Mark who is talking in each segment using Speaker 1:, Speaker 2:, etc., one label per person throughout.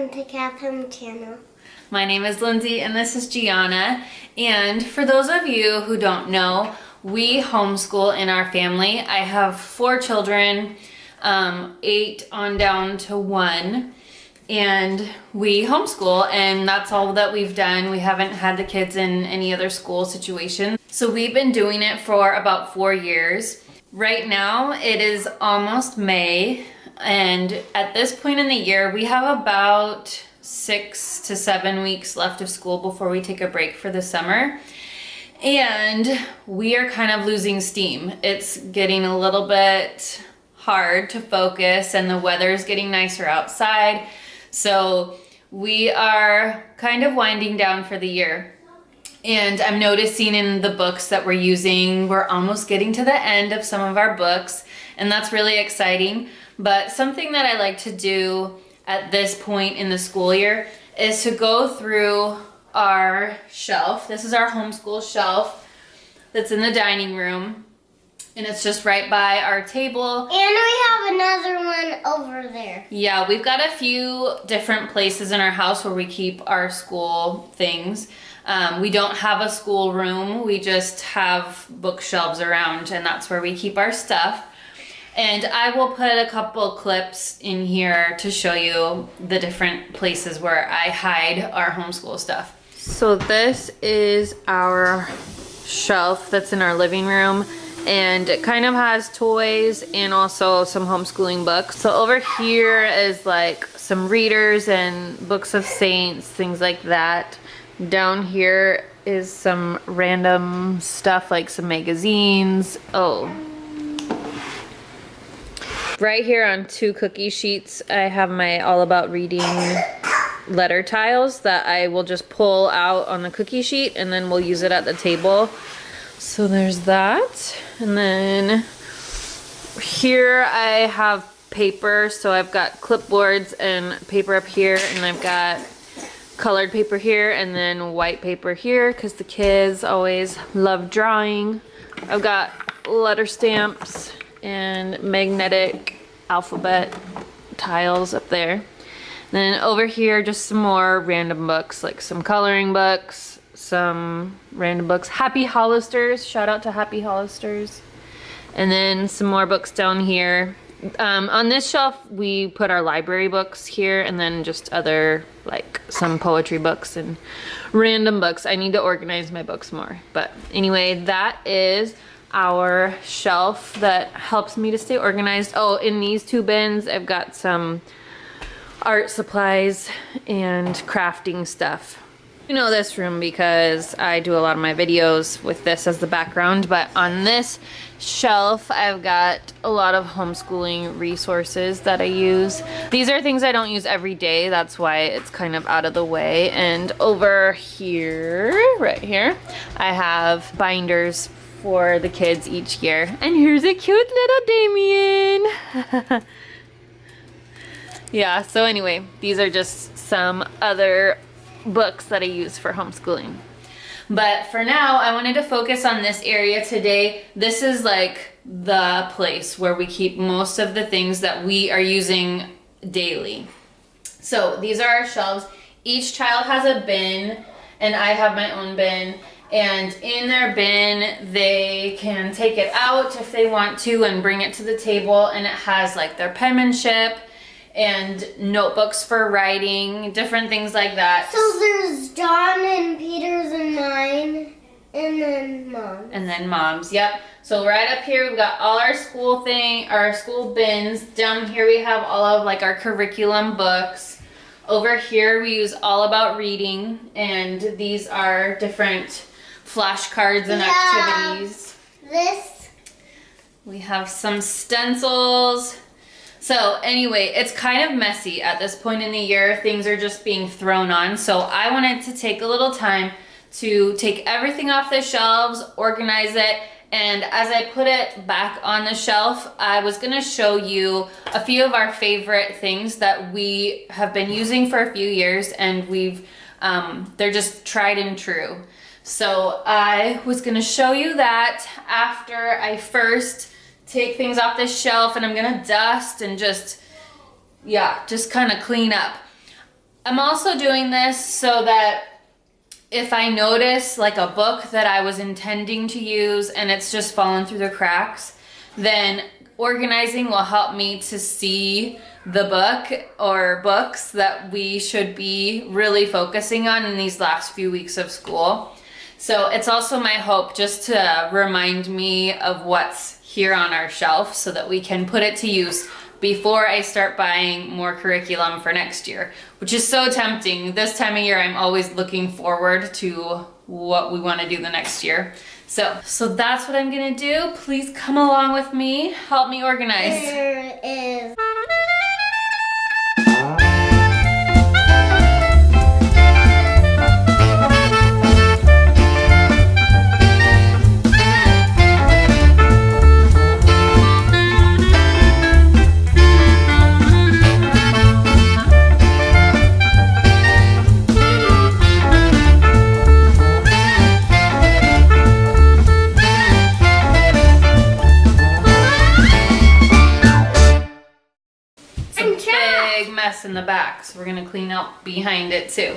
Speaker 1: welcome to Catherine's channel.
Speaker 2: My name is Lindsay and this is Gianna. And for those of you who don't know, we homeschool in our family. I have 4 children, 8 on down to 1. And we homeschool, and that's all that we've done. We haven't had the kids in any other school situation. So we've been doing it for about 4 years. Right now it is almost May, and at this point in the year we have about 6 to 7 weeks left of school before we take a break for the summer. And we are kind of losing steam. It's getting a little bit hard to focus, and the weather's getting nicer outside. So we are kind of winding down for the year. And I'm noticing in the books that we're using, we're almost getting to the end of some of our books, and that's really exciting. But something that I like to do at this point in the school year is to go through our shelf. This is our homeschool shelf that's in the dining room. And it's just right by our table.
Speaker 1: And we have another one over there.
Speaker 2: Yeah, we've got a few different places in our house where we keep our school things. We don't have a school room. We just have bookshelves around, and that's where we keep our stuff. And I will put a couple clips in here to show you the different places where I hide our homeschool stuff. So this is our shelf that's in our living room. And it kind of has toys and also some homeschooling books. So over here is like some readers and books of saints, things like that. Down here is some random stuff like some magazines. Oh. Right here on 2 cookie sheets, I have my All About Reading letter tiles that I will just pull out on the cookie sheet, and then we'll use it at the table. So there's that. And then here I have paper. So I've got clipboards and paper up here, and I've got colored paper here and then white paper here because the kids always love drawing. I've got letter stamps and magnetic alphabet tiles up there. And then over here just some more random books, like some coloring books, some random books. Happy Hollisters, shout out to Happy Hollisters. And then some more books down here. On this shelf we put our library books here, and then just other, like some poetry books and random books. I need to organize my books more. But anyway, that is our shelf that helps me to stay organized. Oh, in these 2 bins I've got some art supplies and crafting stuff. You know this room because I do a lot of my videos with this as the background, but on this shelf I've got a lot of homeschooling resources that I use. These are things I don't use every day, that's why it's kind of out of the way. And over here, right here, I have binders for the kids each year. And here's a cute little Damien. Yeah, so anyway, these are just some other books that I use for homeschooling. But for now, I wanted to focus on this area today. This is like the place where we keep most of the things that we are using daily. So these are our shelves. Each child has a bin, and I have my own bin. And in their bin, they can take it out if they want to and bring it to the table, and it has like their penmanship and notebooks for writing, different things like that.
Speaker 1: So there's John and Peter's and mine, and then Mom's.
Speaker 2: And then Mom's, yep. So right up here we've got all our school our school bins. Down here we have all of like our curriculum books. Over here we use All About Reading, and these are different flashcards and activities.
Speaker 1: This.
Speaker 2: We have some stencils. So anyway, it's kind of messy at this point in the year. Things are just being thrown on. So I wanted to take a little time to take everything off the shelves, organize it, and as I put it back on the shelf, I was gonna show you a few of our favorite things that we have been using for a few years, and they're just tried and true. So I was gonna show you that after I first take things off this shelf, and I'm gonna dust and just kind of clean up. I'm also doing this so that if I notice like a book that I was intending to use and it's just fallen through the cracks, then organizing will help me to see the book or books that we should be really focusing on in these last few weeks of school. So it's also my hope just to remind me of what's here on our shelf so that we can put it to use before I start buying more curriculum for next year, which is so tempting. This time of year, I'm always looking forward to what we want to do the next year. So that's what I'm gonna do. Please come along with me. Help me organize.
Speaker 1: There is.
Speaker 2: Mess in the back, so we're gonna clean up behind it too.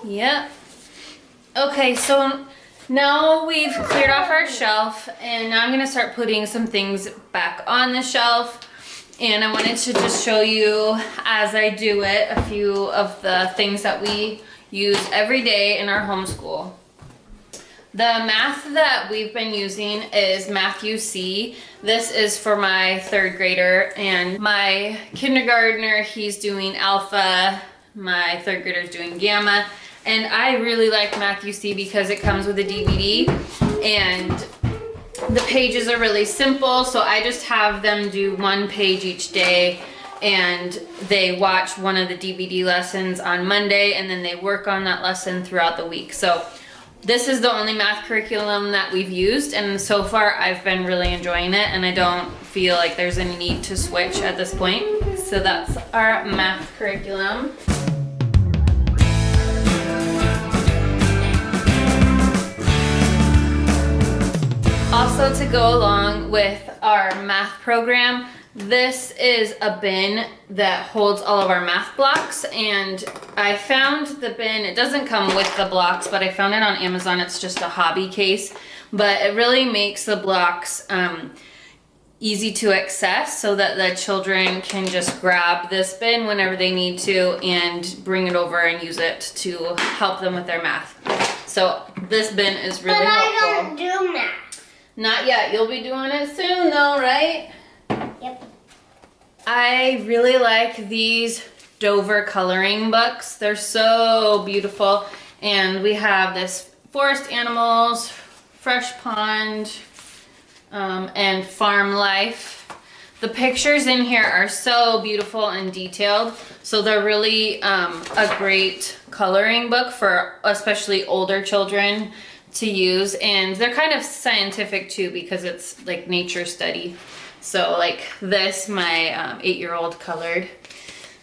Speaker 2: Yep. Okay, so now we've cleared off our shelf, and now I'm gonna start putting some things back on the shelf. And I wanted to just show you, as I do it, a few of the things that we use every day in our homeschool. The math that we've been using is Matthew C. This is for my 3rd grader, and my kindergartner, he's doing Alpha. My 3rd grader is doing Gamma. And I really like Matthew C because it comes with a DVD and the pages are really simple. So I just have them do 1 page each day, and they watch one of the DVD lessons on Monday, and then they work on that lesson throughout the week. So this is the only math curriculum that we've used, and so far I've been really enjoying it, and I don't feel like there's any need to switch at this point. So that's our math curriculum. Also, to go along with our math program, this is a bin that holds all of our math blocks, and I found the bin, it doesn't come with the blocks, but I found it on Amazon. It's just a hobby case, but it really makes the blocks easy to access so that the children can just grab this bin whenever they need to and bring it over and use it to help them with their math. So this bin is really helpful.
Speaker 1: But I don't do math.
Speaker 2: Not yet. You'll be doing it soon though, right?
Speaker 1: Yep.
Speaker 2: I really like these Dover coloring books. They're so beautiful. And we have this forest animals, fresh pond, and farm life. The pictures in here are so beautiful and detailed. So they're really a great coloring book for especially older children to use, and they're kind of scientific too because it's like nature study. So like this, my 8-year-old colored.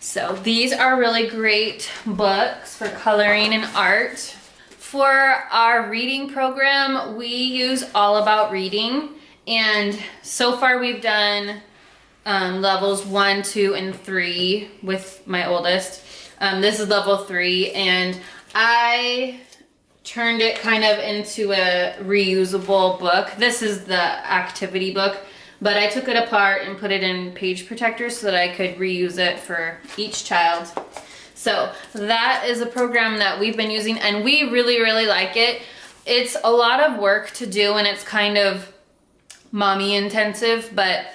Speaker 2: So these are really great books for coloring and art. For our reading program, we use All About Reading, and so far we've done levels 1, 2, and 3 with my oldest. This is level 3, and I turned it kind of into a reusable book. This is the activity book, but I took it apart and put it in page protectors so that I could reuse it for each child. So that is a program that we've been using, and we really, really like it. It's a lot of work to do, and it's kind of mommy intensive, but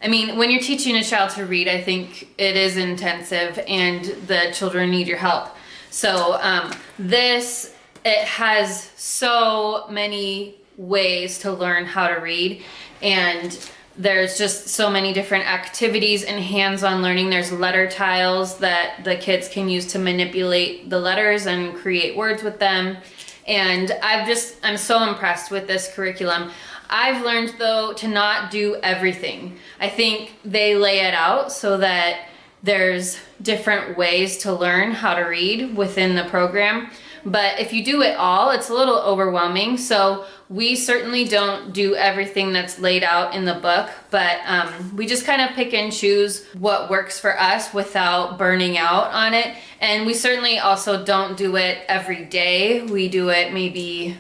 Speaker 2: I mean, when you're teaching a child to read, I think it is intensive and the children need your help. So it has so many ways to learn how to read, and there's just so many different activities and hands-on learning. There's letter tiles that the kids can use to manipulate the letters and create words with them. And I'm so impressed with this curriculum. I've learned though to not do everything. I think they lay it out so that there's different ways to learn how to read within the program. But if you do it all, it's a little overwhelming. So we certainly don't do everything that's laid out in the book, but we just kind of pick and choose what works for us without burning out on it. And we certainly also don't do it every day. We do it maybe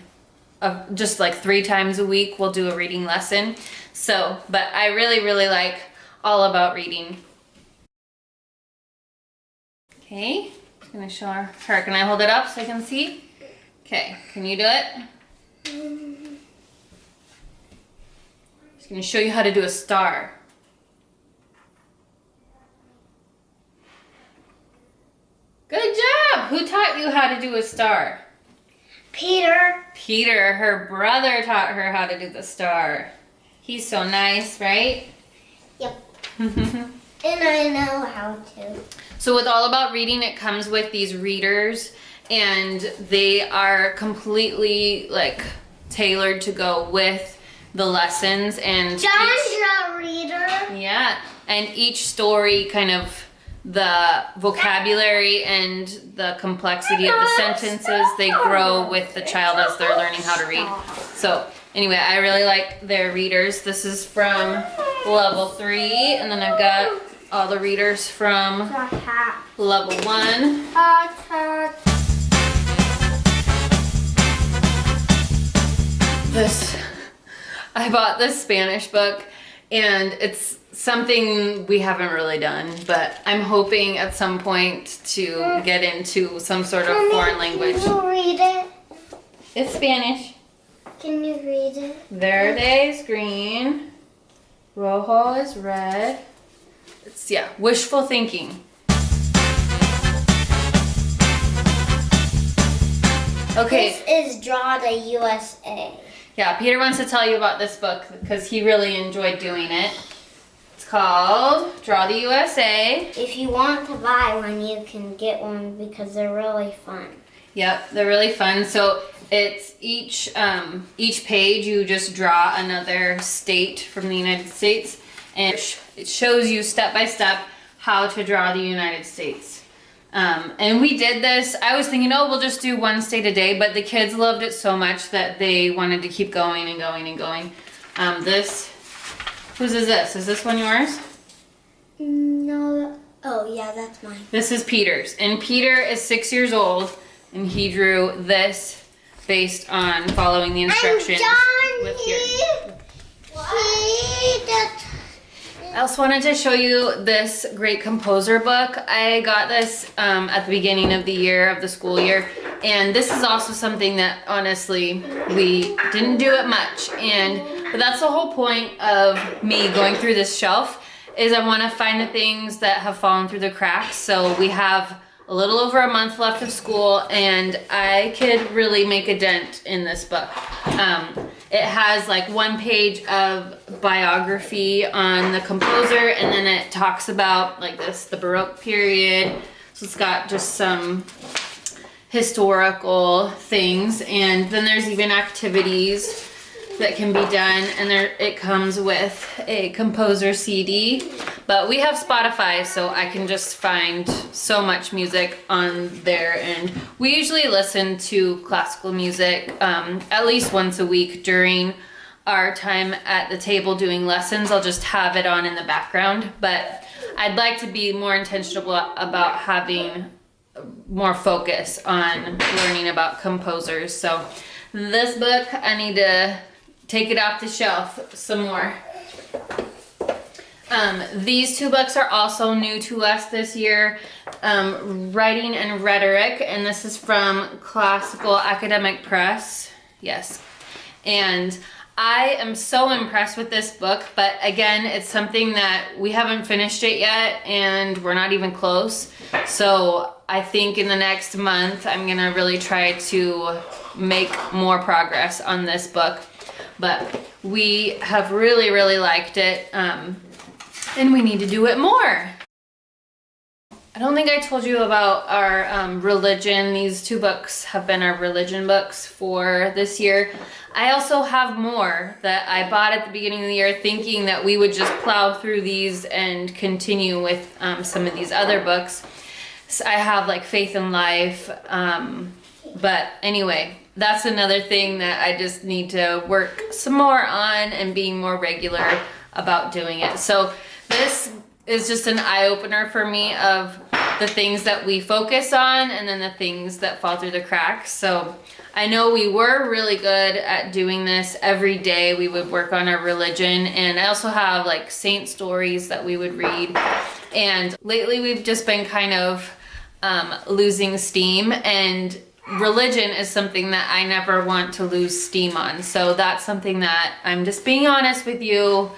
Speaker 2: just like 3 times a week. We'll do a reading lesson. So, but I really, really like All About Reading. Okay. I'm gonna show her. Can I hold it up so I can see? Okay, can you do it? Just gonna show you how to do a star. Good job! Who taught you how to do a star?
Speaker 1: Peter.
Speaker 2: Peter, her brother taught her how to do the star. He's so nice, right?
Speaker 1: Yep. And I know how to.
Speaker 2: So with All About Reading, it comes with these readers, and they are completely like tailored to go with the lessons. And
Speaker 1: John's a reader.
Speaker 2: Yeah, and each story, kind of the vocabulary and the complexity of the sentences, they grow with the child as they're learning how to read. So anyway, I really like their readers. This is from level 3, and then I've got all the readers from level 1. I bought this Spanish book, and it's something we haven't really done, but I'm hoping at some point to get into some sort of foreign language.
Speaker 1: Can you read it?
Speaker 2: It's Spanish.
Speaker 1: Can you read it?
Speaker 2: Verde is green. Rojo is red. It's, yeah, wishful thinking. Okay.
Speaker 1: This is Draw the USA.
Speaker 2: Yeah, Peter wants to tell you about this book because he really enjoyed doing it. It's called Draw the USA.
Speaker 1: If you want to buy one, you can get one because they're really fun.
Speaker 2: Yep, they're really fun. So it's each page you just draw another state from the United States, and it shows you step by step how to draw the United States. And we did this. I was thinking, oh, we'll just do one state a day, but the kids loved it so much that they wanted to keep going and going and going. Whose is this? Is this one yours?
Speaker 1: No. Oh, yeah, that's mine.
Speaker 2: This is Peter's. And Peter is 6 years old, and he drew this based on following the instructions with here. I also wanted to show you this great composer book. I got this at the beginning of the year, of the school year, and this is also something that honestly we didn't do it much, but that's the whole point of me going through this shelf, is I want to find the things that have fallen through the cracks. So we have a little over a month left of school, and I could really make a dent in this book. It has like 1 page of biography on the composer, and then it talks about like the Baroque period. So it's got just some historical things, and then there's even activities that can be done, and it comes with a composer CD. But we have Spotify, so I can just find so much music on there, and we usually listen to classical music at least once a week during our time at the table doing lessons. I'll just have it on in the background, but I'd like to be more intentional about having more focus on learning about composers. So this book, I need to take it off the shelf some more. These 2 books are also new to us this year, Writing and Rhetoric, and this is from Classical Academic Press. Yes. And I am so impressed with this book, but again, it's something that we haven't finished it yet, and we're not even close. So I think in the next month, I'm gonna really try to make more progress on this book. but we have really, really liked it, and we need to do it more. I don't think I told you about our religion. These 2 books have been our religion books for this year. I also have more that I bought at the beginning of the year thinking that we would just plow through these and continue with some of these other books. So I have like Faith and Life, but anyway, that's another thing that I just need to work some more on and being more regular about doing it. So this is just an eye-opener for me of the things that we focus on and then the things that fall through the cracks. So I know we were really good at doing this every day. We would work on our religion, and I also have like saint stories that we would read. And lately we've just been kind of losing steam, and religion is something that I never want to lose steam on. So that's something that I'm just being honest with you.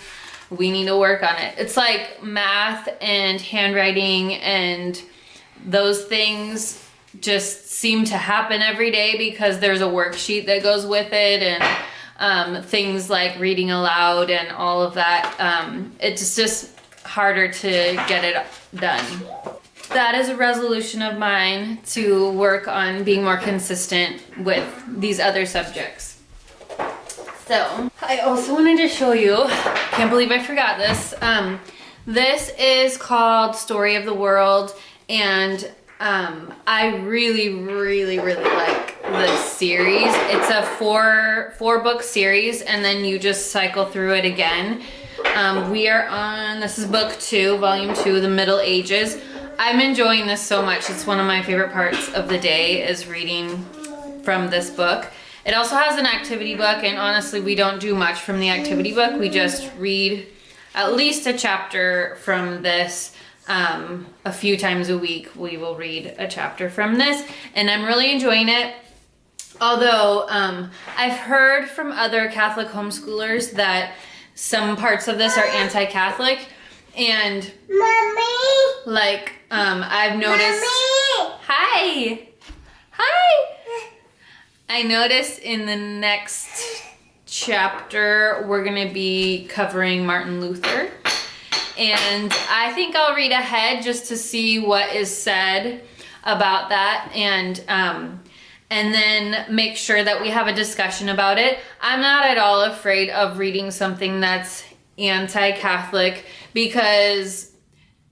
Speaker 2: We need to work on it. It's like math and handwriting, and those things just seem to happen every day because there's a worksheet that goes with it, and things like reading aloud and all of that. It's just harder to get it done. That is a resolution of mine, to work on being more consistent with these other subjects. So, I also wanted to show you, can't believe I forgot this. This is called Story of the World, and I really, really, really like this series. It's a four book series, and then you just cycle through it again. We are on, this is book 2, volume 2, The Middle Ages. I'm enjoying this so much. It's one of my favorite parts of the day, is reading from this book. It also has an activity book, and honestly, we don't do much from the activity book. We just read at least a chapter from this. A few times a week, we will read a chapter from this, and I'm really enjoying it. Although, I've heard from other Catholic homeschoolers that some parts of this are anti-Catholic, and
Speaker 1: Mommy!
Speaker 2: like, I've noticed...
Speaker 1: Mommy!
Speaker 2: Hi! Hi! I noticed in the next chapter we're gonna be covering Martin Luther, and I think I'll read ahead just to see what is said about that, and then make sure that we have a discussion about it. I'm not at all afraid of reading something that's anti-Catholic, because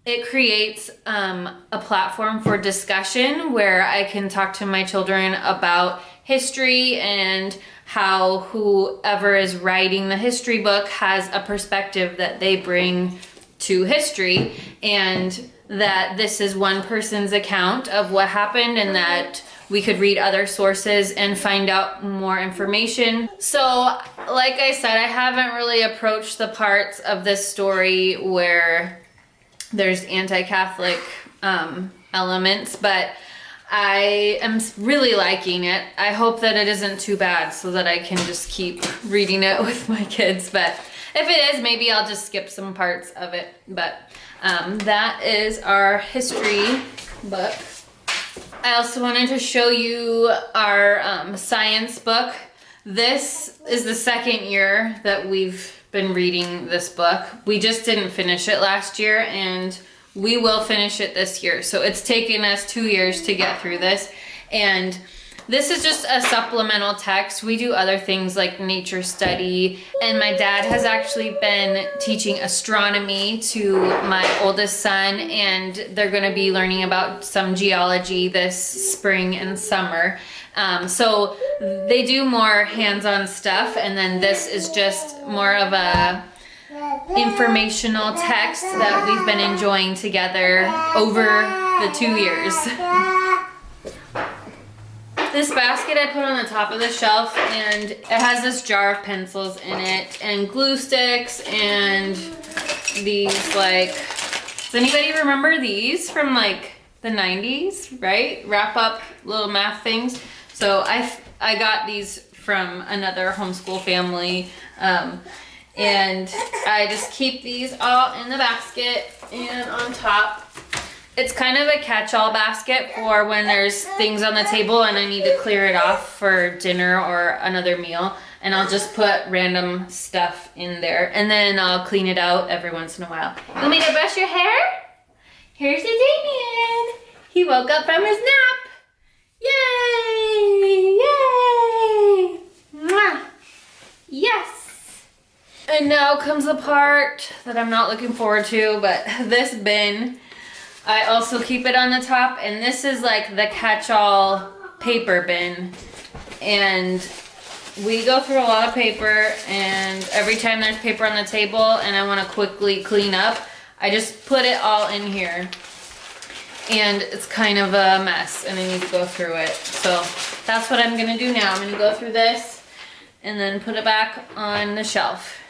Speaker 2: it creates a platform for discussion where I can talk to my children about history, and how whoever is writing the history book has a perspective that they bring to history, and that this is one person's account of what happened, and that we could read other sources and find out more information. So, like I said, I haven't really approached the parts of this story where there's anti-Catholic elements, but I am really liking it. I hope that it isn't too bad so that I can just keep reading it with my kids, but if it is, maybe I'll just skip some parts of it. But that is our history book. I also wanted to show you our science book. This is the second year that we've been reading this book. We just didn't finish it last year, and we will finish it this year. So it's taken us 2 years to get through this. And this is just a supplemental text. We do other things like nature study, and my dad has actually been teaching astronomy to my oldest son, and they're gonna be learning about some geology this spring and summer. So they do more hands-on stuff, and then this is just more of a informational text that we've been enjoying together over the 2 years. This basket I put on the top of the shelf, and it has this jar of pencils in it, and glue sticks, and these, like, does anybody remember these from like the 90s, right? Wrap up little math things. So I got these from another homeschool family, and I just keep these all in the basket and on top. It's kind of a catch-all basket for when there's things on the table and I need to clear it off for dinner or another meal. and I'll just put random stuff in there, and then I'll clean it out every once in a while. You want me to brush your hair? Here's the Damien. He woke up from his nap. Yay! Yay! Mwah! Yes! And now comes the part that I'm not looking forward to, but this bin, I also keep it on the top, and this is like the catch-all paper bin. And we go through a lot of paper, and every time there's paper on the table and I want to quickly clean up, I just put it all in here. And it's kind of a mess, and I need to go through it. So that's what I'm gonna do now. I'm gonna go through this and then put it back on the shelf.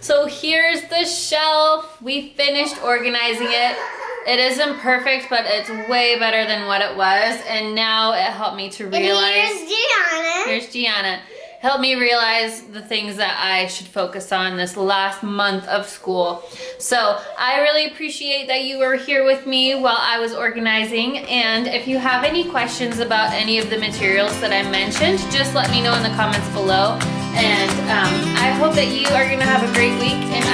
Speaker 2: So here's the shelf. We finished organizing it. It isn't perfect, but it's way better than what it was. And now it helped me to realize.
Speaker 1: And here's Gianna.
Speaker 2: Here's Gianna. Helped me realize the things that I should focus on this last month of school. So I really appreciate that you were here with me while I was organizing. And if you have any questions about any of the materials that I mentioned, just let me know in the comments below. And I hope that you are gonna have a great week, and